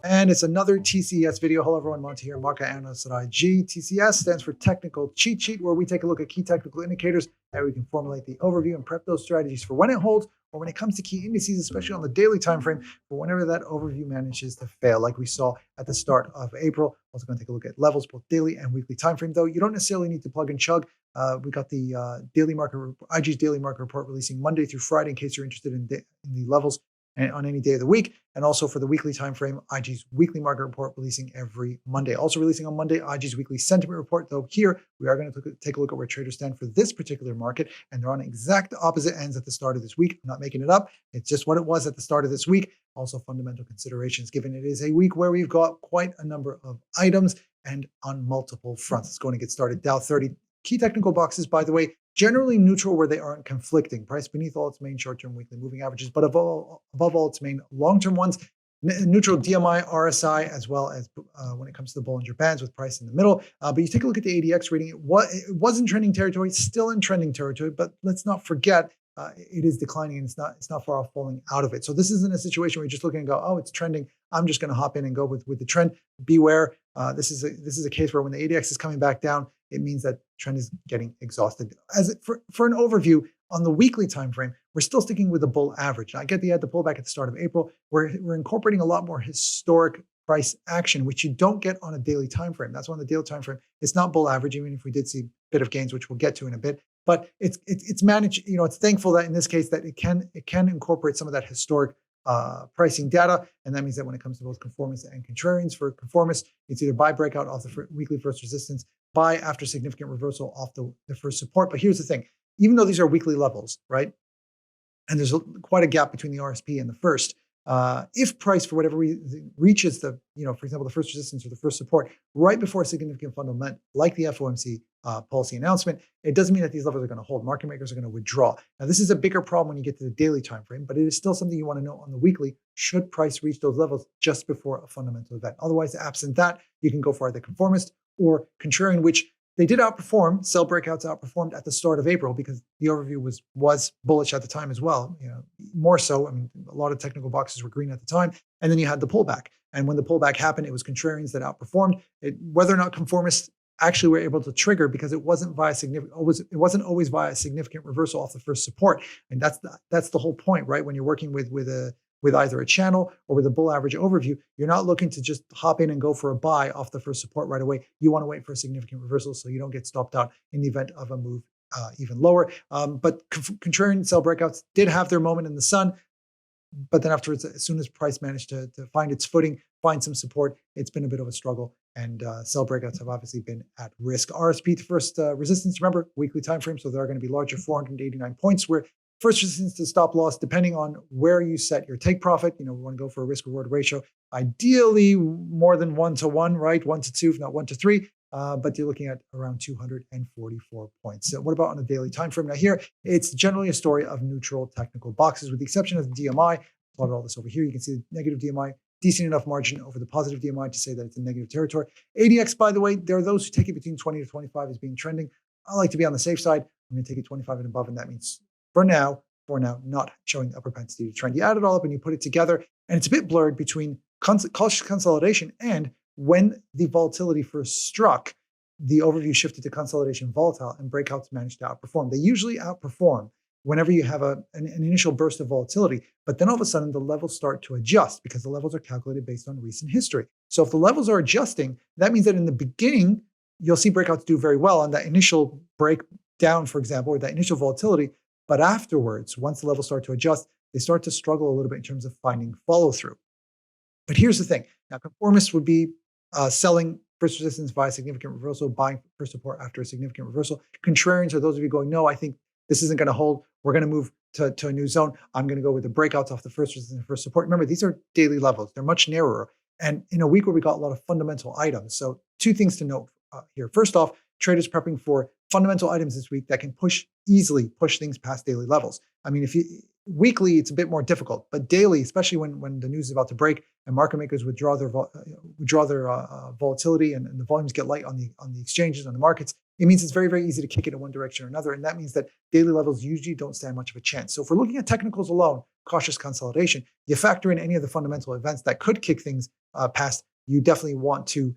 And it's another TCS video. Hello everyone, Monty here, market analyst at IG. TCS stands for Technical Cheat Sheet, where we take a look at key technical indicators and we can formulate the overview and prep those strategies for when it holds or when it comes to key indices, especially on the daily time frame, for whenever that overview manages to fail, like we saw at the start of April. Also going to take a look at levels, both daily and weekly time frame, though. You don't necessarily need to plug and chug. We got the daily market, IG's daily market report releasing Monday through Friday in case you're interested in the levels on any day of the week. And also for the weekly time frame, IG's weekly market report releasing every Monday. Also releasing on Monday, IG's weekly sentiment report, though here we are going to take a look at where traders stand for this particular market, and they're on exact opposite ends at the start of this week. I'm not making it up. It's just what it was at the start of this week. Also fundamental considerations, given it is a week where we've got quite a number of items and on multiple fronts. It's going to get started. Dow 30 key technical boxes, by the way, generally neutral where they aren't conflicting. Price beneath all its main short-term weekly moving averages, but above all its main long-term ones. Neutral DMI, RSI, as well as when it comes to the Bollinger Bands with price in the middle. But you take a look at the ADX reading, it was in trending territory, still in trending territory, but let's not forget it is declining and it's not far off falling out of it. So this isn't a situation where you're just looking and go, oh, it's trending, I'm just going to hop in and go with the trend. Beware, this is a case where when the ADX is coming back down, it means that trend is getting exhausted. For an overview on the weekly time frame, we're still sticking with the bull average. Now, I get the pullback at the start of April. We're incorporating a lot more historic price action, which you don't get on a daily time frame. That's why on the daily time frame, it's not bull average, even if we did see a bit of gains, which we'll get to in a bit. But it's managed. You know, it's thankful that in this case that it can incorporate some of that historic pricing data, and that means that when it comes to both conformists and contrarians, for conformists, it's either buy breakout off the weekly first resistance, buy after significant reversal off the first support. But here's the thing, even though these are weekly levels, right, and there's quite a gap between the RSP and the first, if price for whatever reason reaches the, for example, the first resistance or the first support right before a significant fundamental, like the FOMC policy announcement, it doesn't mean that these levels are going to hold. Market makers are going to withdraw. Now, this is a bigger problem when you get to the daily time frame, but it is still something you want to know on the weekly. Should price reach those levels just before a fundamental event? Otherwise, absent that, you can go for either conformist or contrarian, which they did outperform. Sell breakouts outperformed at the start of April because the overview was bullish at the time as well. More so. I mean, a lot of technical boxes were green at the time, and then you had the pullback. And when the pullback happened, it was contrarians that outperformed. Whether or not conformists actually were able to trigger, because it wasn't always via a significant reversal off the first support, and that's the whole point, right? When you're working with either a channel or with a bull average overview, you're not looking to just hop in and go for a buy off the first support right away. You want to wait for a significant reversal so you don't get stopped out in the event of a move even lower. But contrarian sell breakouts did have their moment in the sun, but then afterwards, as soon as price managed to find its footing, find some support, it's been a bit of a struggle, and sell breakouts have obviously been at risk. RSP to first resistance, remember, weekly time frame, so there are going to be larger 489 points where first resistance to stop loss, depending on where you set your take profit. We want to go for a risk reward ratio, ideally more than 1-to-1, right? 1-to-2, if not 1-to-3. But you're looking at around 244 points. So what about on a daily time frame? Now here, it's generally a story of neutral technical boxes, with the exception of the DMI. Plotted all this over here. You can see the negative DMI, decent enough margin over the positive DMI to say that it's in negative territory. ADX, by the way, there are those who take it between 20 to 25 as being trending. I like to be on the safe side. I'm going to take it 25 and above, and that means for now, not showing a propensity to trend. You add it all up and you put it together, and it's a bit blurred between cautious consolidation and when the volatility first struck, the overview shifted to consolidation volatile, and breakouts managed to outperform. They usually outperform whenever you have an initial burst of volatility, but then all of a sudden the levels start to adjust because the levels are calculated based on recent history. So if the levels are adjusting, that means that in the beginning, you'll see breakouts do very well on that initial breakdown, for example, or that initial volatility. But afterwards, once the levels start to adjust, they start to struggle a little bit in terms of finding follow through. But here's the thing. Now, conformists would be selling first resistance via significant reversal, buying first support after a significant reversal. Contrarians are those of you going, no, I think this isn't going to hold. We're going to move to a new zone. I'm going to go with the breakouts off the first resistance and first support. Remember, these are daily levels. They're much narrower. And in a week where we got a lot of fundamental items. So two things to note here. First off, traders prepping for fundamental items this week that can easily push things past daily levels. I mean, weekly, it's a bit more difficult, but daily, especially when the news is about to break and market makers withdraw their volatility and the volumes get light on the exchanges, on the markets, it means it's very, very easy to kick it in one direction or another. And that means that daily levels usually don't stand much of a chance. So if we're looking at technicals alone, cautious consolidation, you factor in any of the fundamental events that could kick things past. You definitely want to,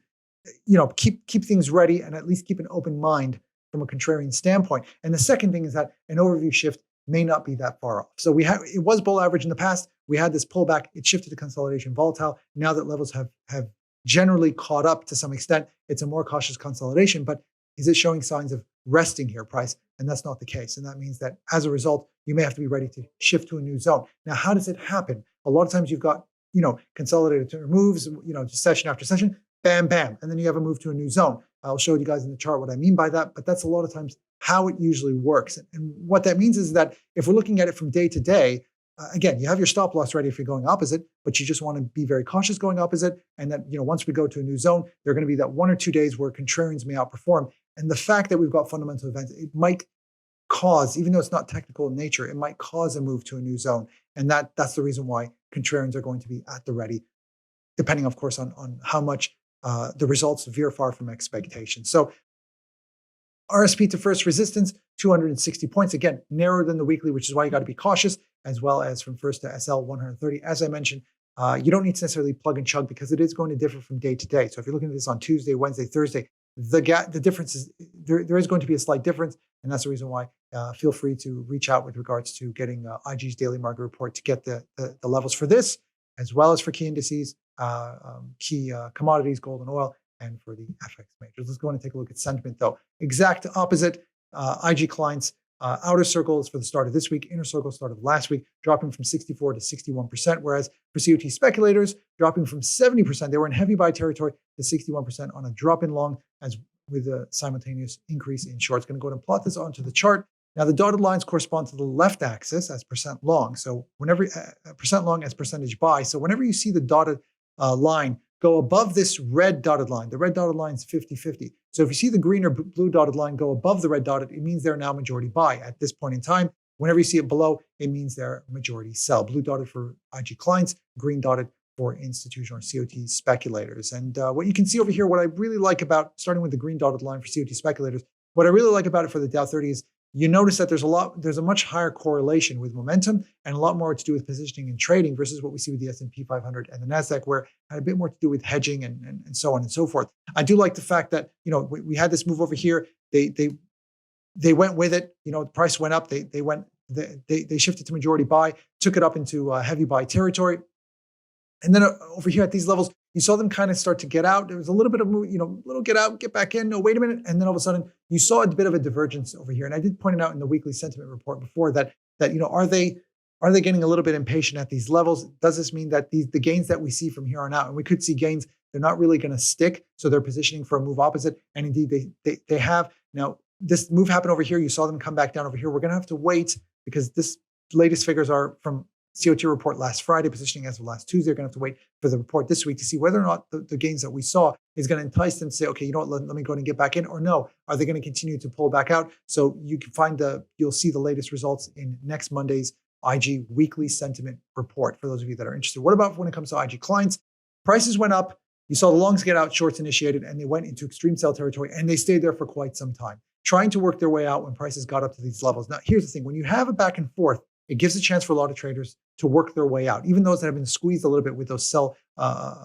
keep things ready and at least keep an open mind from a contrarian standpoint. And the second thing is that an overview shift may not be that far off. So it was bull average in the past. We had this pullback. It shifted to consolidation volatile. Now that levels have generally caught up to some extent, it's a more cautious consolidation. But is it showing signs of resting here, price? And that's not the case. And that means that as a result, you may have to be ready to shift to a new zone. Now, how does it happen? A lot of times you've got, consolidated moves, just session after session, bam, bam. And then you have a move to a new zone. I'll show you guys in the chart what I mean by that. But that's a lot of times how it usually works. And what that means is that if we're looking at it from day to day, again, you have your stop loss ready if you're going opposite, but you just want to be very cautious going opposite. And that, once we go to a new zone, there are going to be that 1 or 2 days where contrarians may outperform. And the fact that we've got fundamental events, it might cause, even though it's not technical in nature, it might cause a move to a new zone. And that's the reason why contrarians are going to be at the ready, depending, of course, on how much the results veer far from expectations. So RSP to first resistance, 260 points. Again, narrower than the weekly, which is why you got to be cautious, as well as from first to SL 130. As I mentioned, you don't need to necessarily plug and chug because it is going to differ from day to day. So if you're looking at this on Tuesday, Wednesday, Thursday, the difference is there is going to be a slight difference. And that's the reason why feel free to reach out with regards to getting IG's daily market report to get the levels for this, as well as for key indices, key commodities, gold and oil, and for the FX majors. Let's go on and take a look at sentiment, though. Exact opposite. IG clients, outer circles for the start of this week, inner circle start of last week, dropping from 64 to 61%, whereas for COT speculators, dropping from 70%, they were in heavy buy territory, to 61% on a drop in long, as with a simultaneous increase in shorts. Going to go ahead and plot this onto the chart. Now, the dotted lines correspond to the left axis as percent long. So whenever percent long as percentage buy. So whenever you see the dotted line go above this red dotted line, the red dotted line is 50-50. So if you see the green or blue dotted line go above the red dotted, it means they're now majority buy at this point in time. Whenever you see it below, it means they're majority sell. Blue dotted for IG clients, green dotted for institutional or COT speculators. And what you can see over here, what I really like about, starting with the green dotted line for COT speculators, what I really like about it for the Dow 30 is you notice that there's a much higher correlation with momentum and a lot more to do with positioning and trading versus what we see with the S&P 500 and the NASDAQ, where it had a bit more to do with hedging and so on and so forth. I do like the fact that, we had this move over here. They went with it. The price went up. They shifted to majority buy, took it up into heavy buy territory. And then over here at these levels, you saw them kind of start to get out. There was a little bit of, little get out, get back in. No, wait a minute. And then all of a sudden, you saw a bit of a divergence over here. And I did point it out in the weekly sentiment report before that are they getting a little bit impatient at these levels? Does this mean that the gains that we see from here on out, and we could see gains, they're not really going to stick. So they're positioning for a move opposite. And indeed, they have. Now, this move happened over here. You saw them come back down over here. We're going to have to wait because this latest figures are from COT report last Friday, positioning as of last Tuesday. They're going to have to wait for the report this week to see whether or not the gains that we saw is going to entice them to say, okay, you know what, let me go ahead and get back in, or no, are they going to continue to pull back out? So you can you'll see the latest results in next Monday's IG weekly sentiment report for those of you that are interested. What about when it comes to IG clients? Prices went up. You saw the longs get out, shorts initiated, and they went into extreme sell territory, and they stayed there for quite some time, trying to work their way out when prices got up to these levels. Now, here's the thing. When you have a back and forth, it gives a chance for a lot of traders to work their way out. Even those that have been squeezed a little bit with those sell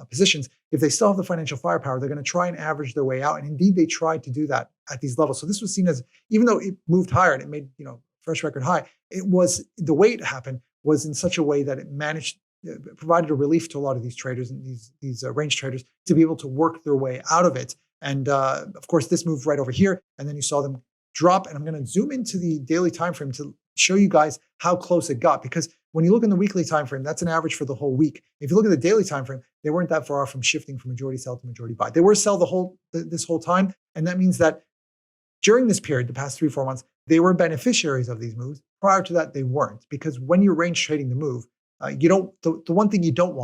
positions, if they still have the financial firepower, they're going to try and average their way out. And indeed, they tried to do that at these levels. So this was seen as, even though it moved higher and it made fresh record high, the way it happened was in such a way that it provided a relief to a lot of these traders and these range traders to be able to work their way out of it. And of course, this moved right over here, and then you saw them drop. And I'm going to zoom into the daily time frame to show you guys how close it got, because when you look in the weekly time frame, that's an average for the whole week. If you look at the daily time frame, they weren't that far off from shifting from majority sell to majority buy. They were sell this whole time, and that means that during this period, the past 3-4 months, they were beneficiaries of these moves. Prior to that, they weren't, because when you're range trading the move, the one thing you don't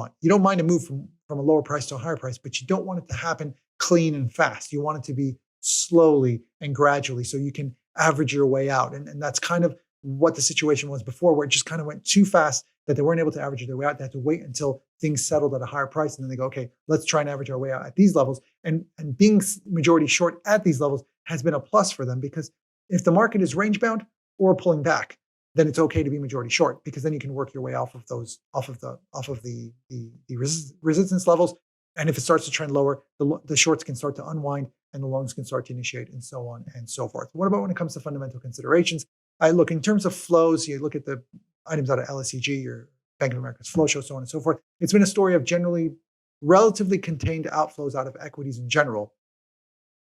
mind a move from a lower price to a higher price, but you don't want it to happen clean and fast. You want it to be slowly and gradually so you can average your way out. And that's kind of what the situation was before, where it just kind of went too fast that they weren't able to average their way out. They had to wait until things settled at a higher price. And then they go, okay, let's try and average our way out at these levels. And being majority short at these levels has been a plus for them, because if the market is range bound or pulling back, then it's okay to be majority short, because then you can work your way off of the resistance levels. And if it starts to trend lower, the shorts can start to unwind and the longs can start to initiate, and so on and so forth. What about when it comes to fundamental considerations? I look in terms of flows. You look at the items out of LSEG or Bank of America's flow show, so on and so forth. It's been a story of generally relatively contained outflows out of equities in general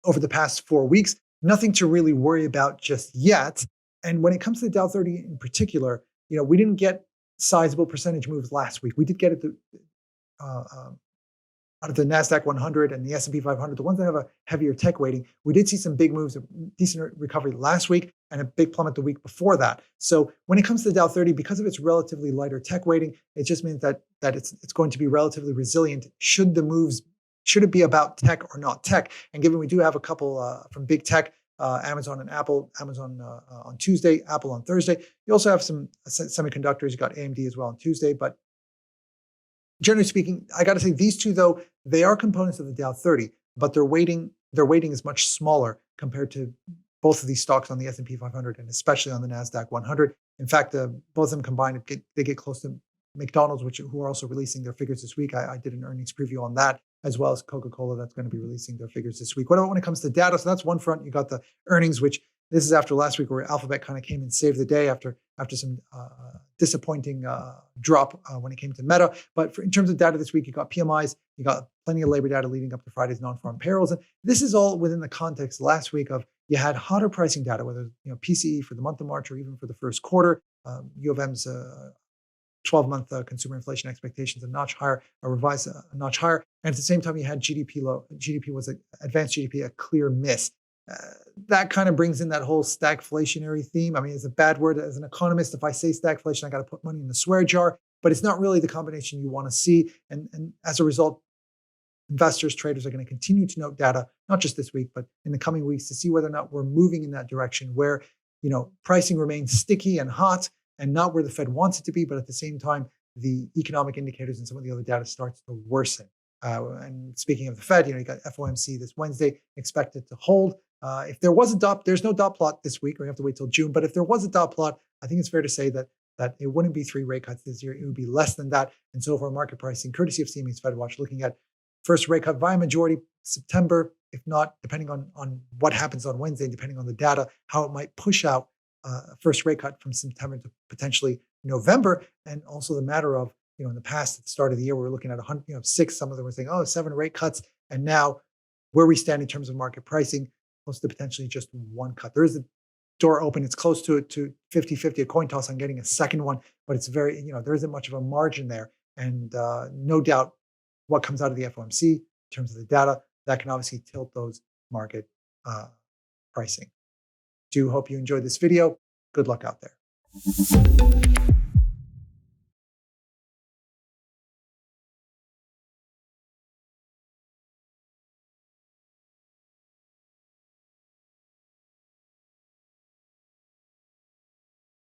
over the past 4 weeks. Nothing to really worry about just yet. And when it comes to the Dow 30 in particular, we didn't get sizable percentage moves last week. We did get it out of the NASDAQ 100 and the S&P 500, the ones that have a heavier tech weighting. We did see some big moves, a decent recovery last week, and a big plummet the week before that. So when it comes to the Dow 30, because of its relatively lighter tech weighting, it just means that it's going to be relatively resilient should it be about tech or not tech. And given we do have a couple from big tech, Amazon and Apple, Amazon on Tuesday, Apple on Thursday. You also have some semiconductors. You got AMD as well on Tuesday. But generally speaking, I got to say these two, though, they are components of the Dow 30, but their weighting is much smaller compared to both of these stocks on the S&P 500 and especially on the NASDAQ 100. In fact, both of them combined, they get close to McDonald's, who are also releasing their figures this week. I did an earnings preview on that, as well as Coca-Cola, that's going to be releasing their figures this week. What about when it comes to data? So that's one front. You got the earnings, which this is after last week where Alphabet kind of came and saved the day after some disappointing drop when it came to Meta. But in terms of data this week, you got PMIs, you got plenty of labor data leading up to Friday's non-farm payrolls. And this is all within the context last week of you had hotter pricing data, whether PCE for the month of March or even for the first quarter. U of M's 12-month consumer inflation expectations a notch higher, revised a notch higher. And at the same time, you had GDP low. GDP was advanced GDP, a clear miss. That kind of brings in that whole stagflationary theme. I mean, it's a bad word. As an economist, if I say stagflation, I got to put money in the swear jar, but it's not really the combination you want to see. And as a result, investors, traders are going to continue to note data, not just this week, but in the coming weeks to see whether or not we're moving in that direction where, pricing remains sticky and hot and not where the Fed wants it to be, but at the same time, the economic indicators and some of the other data starts to worsen. And speaking of the Fed, you got FOMC this Wednesday expected to hold. If there was a dot, there's no dot plot this week. We have to wait till June. But if there was a dot plot, I think it's fair to say that it wouldn't be 3 rate cuts this year. It would be less than that. And so for market pricing, courtesy of CME's Fed Watch, looking at first rate cut via majority September, if not, depending on what happens on Wednesday, depending on the data, how it might push out first rate cut from September to potentially November. And also the matter of, in the past, at the start of the year, we were looking at 100, 6. Some of them were saying, 7 rate cuts. And now where we stand in terms of market pricing, close to potentially just 1 cut. There is a door open. It's close to 50-50, a coin toss on getting a second one, but it's very, there isn't much of a margin there. And no doubt what comes out of the FOMC in terms of the data, that can obviously tilt those market pricing. Do hope you enjoyed this video. Good luck out there.